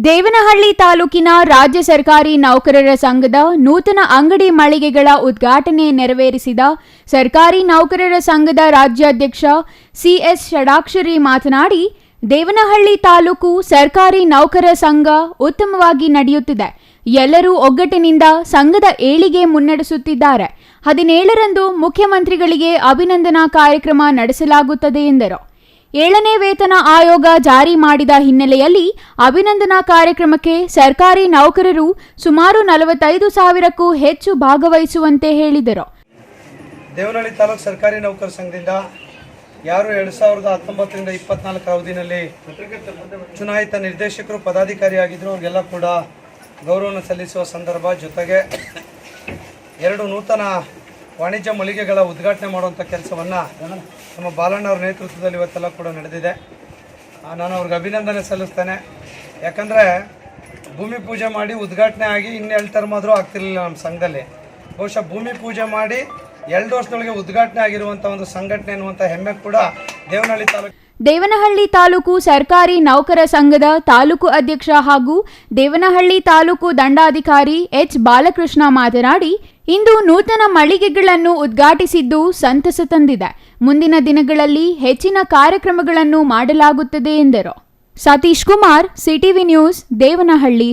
ದೇವನಹಳ್ಳಿ ತಾಲೂಕಿನ ರಾಜ್ಯ ಸರ್ಕಾರಿ ನೌಕರರ ಸಂಘದ ನೂತನ ಅಂಗಡಿ ಮಳಿಗೆಗಳ ಉದ್ಘಾಟನೆ ನೆರವೇರಿಸಿದ ಸರ್ಕಾರಿ ನೌಕರರ ಸಂಘದ ರಾಜ್ಯಾಧ್ಯಕ್ಷ ಸಿಎಸ್ ಷಡಾಕ್ಷರಿ ಮಾತನಾಡಿ, ದೇವನಹಳ್ಳಿ ತಾಲೂಕು ಸರ್ಕಾರಿ ನೌಕರರ ಸಂಘ ಉತ್ತಮವಾಗಿ ನಡೆಯುತ್ತಿದೆ. ಎಲ್ಲರೂ ಒಗ್ಗಟ್ಟಿನಿಂದ ಸಂಘದ ಏಳಿಗೆ ಮುನ್ನಡೆಸುತ್ತಿದ್ದಾರೆ. 17ರಂದು ಮುಖ್ಯಮಂತ್ರಿಗಳಿಗೆ ಅಭಿನಂದನಾ ಕಾರ್ಯಕ್ರಮ ನಡೆಸಲಾಗುತ್ತದೆ ಎಂದರು. 7ನೇ ವೇತನ ಆಯೋಗ ಜಾರಿ ಮಾಡಿದ ಹಿನ್ನೆಲೆಯಲ್ಲಿ ಅಭಿನಂದನಾ ಕಾರ್ಯಕ್ರಮಕ್ಕೆ ಸರ್ಕಾರಿ ನೌಕರರು ಸುಮಾರು 45,000ಕ್ಕೂ ಹೆಚ್ಚು ಭಾಗವಹಿಸುವಂತೆ ಹೇಳಿದರು. ದೇವನಹಳ್ಳಿ ತಾಲೂಕು ಸರ್ಕಾರಿ ನೌಕರ ಸಂಘದಿಂದ ಯಾರು 2019ರಿಂದ 24 ಅವಧಿಯಲ್ಲಿ ಚುನಾಯಿತ ನಿರ್ದೇಶಕರು ಪದಾಧಿಕಾರಿಯಾಗಿದ್ದರು ಅವ್ರಿಗೆಲ್ಲ ಕೂಡ ಗೌರವವನ್ನು ಸಲ್ಲಿಸುವ ಸಂದರ್ಭ, ಜೊತೆಗೆ 2 ನೂತನ ವಾಣಿಜ್ಯ ಮಳಿಗೆಗಳ ಉದ್ಘಾಟನೆ ಮಾಡುವಂಥ ಕೆಲಸವನ್ನು ನಮ್ಮ ಬಾಲಣ್ಣವ್ರ ನೇತೃತ್ವದಲ್ಲಿ ಇವತ್ತೆಲ್ಲ ಕೂಡ ನಡೆದಿದೆ. ನಾನು ಅವ್ರಿಗೆ ಅಭಿನಂದನೆ ಸಲ್ಲಿಸ್ತೇನೆ. ಯಾಕಂದರೆ ಭೂಮಿ ಪೂಜೆ ಮಾಡಿ ಉದ್ಘಾಟನೆ ಆಗಿ ಇನ್ನು 2 ಟರ್ಮ್ ಆದರೂ ಆಗ್ತಿರಲಿಲ್ಲ ನಮ್ಮ ಸಂಘದಲ್ಲಿ. ಬಹುಶಃ ಭೂಮಿ ಪೂಜೆ ಮಾಡಿ 2 ವರ್ಷದೊಳಗೆ ಉದ್ಘಾಟನೆ ಆಗಿರುವಂಥ ಒಂದು ಸಂಘಟನೆ ಅನ್ನುವಂಥ ಹೆಮ್ಮೆ ಕೂಡ ದೇವನಹಳ್ಳಿ ತಾಲೂಕು ಸರ್ಕಾರಿ ನೌಕರ ಸಂಘದ ತಾಲೂಕು ಅಧ್ಯಕ್ಷ ಹಾಗೂ ದೇವನಹಳ್ಳಿ ತಾಲೂಕು ದಂಡಾಧಿಕಾರಿ ಎಚ್ ಬಾಲಕೃಷ್ಣ ಮಾತನಾಡಿ, ಇಂದು ನೂತನ ಮಳಿಗೆಗಳನ್ನು ಉದ್ಘಾಟಿಸಿದ್ದು ಸಂತಸ ತಂದಿದೆ. ಮುಂದಿನ ದಿನಗಳಲ್ಲಿ ಹೆಚ್ಚಿನ ಕಾರ್ಯಕ್ರಮಗಳನ್ನು ಮಾಡಲಾಗುತ್ತದೆ ಎಂದರು. Satish Kumar, CTV news, Devanahalli.